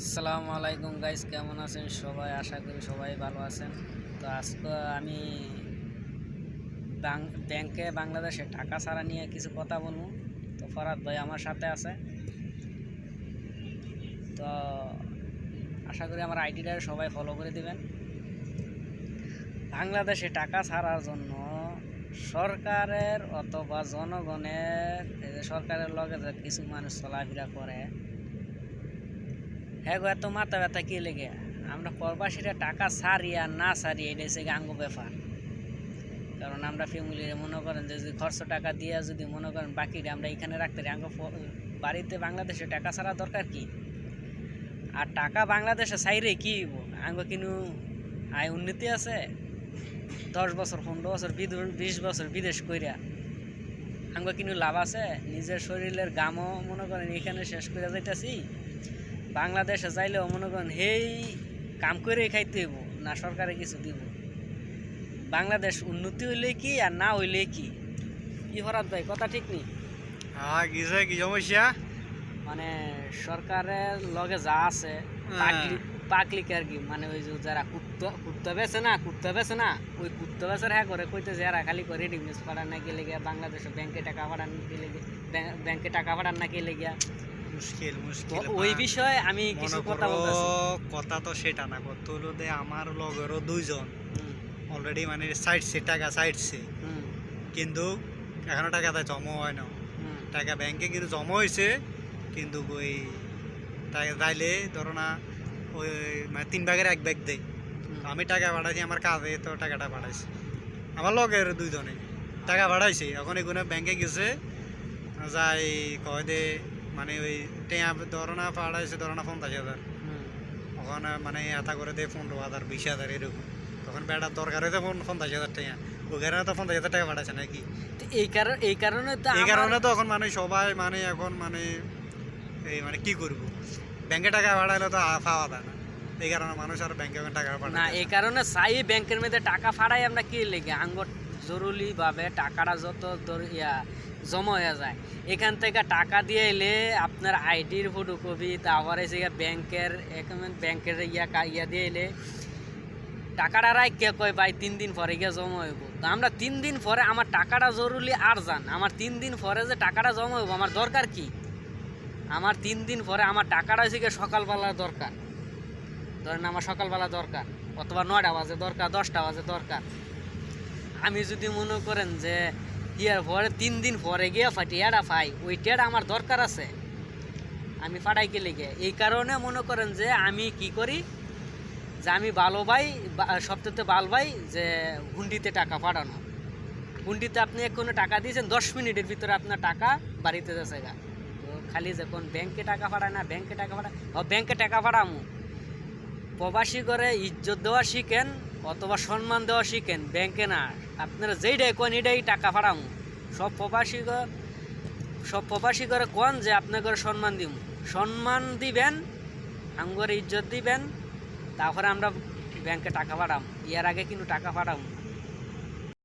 আসসালামু আলাইকুম গাইস, কেমন আছেন সবাই? আশা করি সবাই ভালো আছেন। তো আজকে আমি ব্যাংকে বাংলাদেশে টাকা ছাড়া নিয়ে কিছু কথা বলবো। তো ফরাদ ভাই আমার সাথে আছে। তো আশা করি আমার আইডিটা সবাই ফলো করে দিবেন। বাংলাদেশে টাকা ছাড়ার জন্য সরকারের অথবা জনগণের সরকারের লগে যে কিছু মানুষ চলাফেরা করে, হ্যাঁ গো, এত মাথা ব্যথা কি লেগে? আমরা প্রবাসীরা টাকা ছাড়ি আর না ছাড়ি এটা হচ্ছে আঙ্গ ব্যাপার। কারণ আমরা ফ্যামিলি মনে করেন যে যদি খরচ টাকা দিয়ে যদি মনে করেন বাকিটা আমরা এখানে রাখতে আঙ্গ বাড়িতে বাংলাদেশে টাকা ছাড়া দরকার কি? আর টাকা বাংলাদেশে চাইরে কি আঙ্গ কিনু আয় উন্নতি আছে? 10 বছর 15 বছর 20 বছর বিদেশ কইরা আঙ্গ কিনু লাভ আছে? নিজের শরীরের গামও মনে করেন এখানে শেষ করে যাইতেছি। বাংলাদেশে যাইলেও মনে করেন হেই কাম করে খাইতে হইব না, সরকারে কিছু দিব। বাংলাদেশ উন্নতি হইলে কি আর না হইলে কি? কি ফরাদ ভাই, কথা ঠিক নেই? হ্যাঁ, কি সমস্যা? মানে সরকারের লগে যা আছে পাকলিক আর কি, মানে ওই যে যারা কুত্তা বেছে না ওই কুত্তা বেচার হ্যাঁ করে কইতে যারা খালি করে রেডিমেড পাঠান না গেলে গিয়া বাংলাদেশে ব্যাংকে টাকা পাঠান গেলে ব্যাংকে টাকা পাঠান না গেলে গিয়া মুশকিল ওই বিষয়ে আমি কিছু কথা বলতেছি। কথা তো সেটা না, কত হলো যে আমার লগেরও দুইজন অলরেডি মানে টাকা সাইডছে, কিন্তু এখনো টাকাটা জমা হয় না। টাকা ব্যাংকে কিন্তু জমা হয়েছে, কিন্তু ওই টাকা যাইলে ধরো না ওই মানে 3 ভাগের 1 ভাগ দেয়। আমি টাকা পাঠাইছি, আমার কাজে তো টাকাটা পাঠাইছি। আমার লগের দুইজনে টাকা পাঠাইছে, এখন এগুলো ব্যাংকে গেছে, যাই কয় দে মানে ওই টেয়া ধরো না পাঠাইছে, ধরো না 50,000, ওখানে মানে এটা করে দেয় 15,000 20,000 এরকম। তখন বেটার দরকার হয়েছে 50,000 টাকা, ওখানে তো 50,000 টাকা পাঠাচ্ছে নাকি? এই কারণে তো এখন মানে সবাই মানে এখন মানে এই মানে কি করবো, ব্যাংকে টাকা পাঠাইলে তো পাওয়া যায় না, এই কারণে মানুষ আর ব্যাংকে টাকা পাঠায় না। এই কারণে চাই ব্যাংকের মধ্যে টাকা ফাড়াই আমরা কি লেগে আঙ্গর জরুরিভাবে টাকাটা যত জমা হয়ে যায়, এখান থেকে টাকা দিয়ে এলে আপনার আইডির ফটোকপি, তারপর এসে ব্যাংকের ইয়া দিয়ে এলে টাকাটা রাখ কয় ভাই 3 দিন পরে গিয়ে জমা হইব। তো আমরা 3 দিন পরে আমার টাকাটা জরুরি আর যান, আমার 3 দিন পরে যে টাকাটা জমা হইব আমার দরকার কি? আমার 3 দিন পরে আমার টাকাটা হয়েছে গিয়ে সকালবেলা দরকার। ধরেন আমার সকালবেলা দরকার, অথবা 9টা বাজে দরকার, 10টা বাজে দরকার। আমি যদি মনে করেন যে ইয়ার পরে 3 দিন পরে গিয়ে টিয়াটা পাই, ওই টিয়াটা আমার দরকার আছে, আমি ফাটাই গেলে গিয়ে। এই কারণে মনে করেন যে আমি কি করি, যে আমি ভালো ভাই, সবথেকে ভালো ভাই যে হুন্ডিতে টাকা পাঠানো। হুন্ডিতে আপনি কোনো টাকা দিয়েছেন, 10 মিনিটের ভিতরে আপনার টাকা বাড়িতে যাচ্ছে গা। তো খালি যখন ব্যাংকে টাকা পাঠায় না, ব্যাংকে টাকা পাঠামো। প্রবাসী করে ইজ্জত দেওয়া শিখেন অথবা সম্মান দেওয়া শিখেন, ব্যাংকে না। আপনারা যেইটাই কোন এটাই টাকা পাঠামো। সব প্রবাসী করে কোন যে আপনাকে সম্মান দিবেন, আঙ্গরে ইজ্জত দিবেন, তারপরে আমরা ব্যাংকে টাকা পাঠাম। এর আগে কিন্তু টাকা পাঠাম।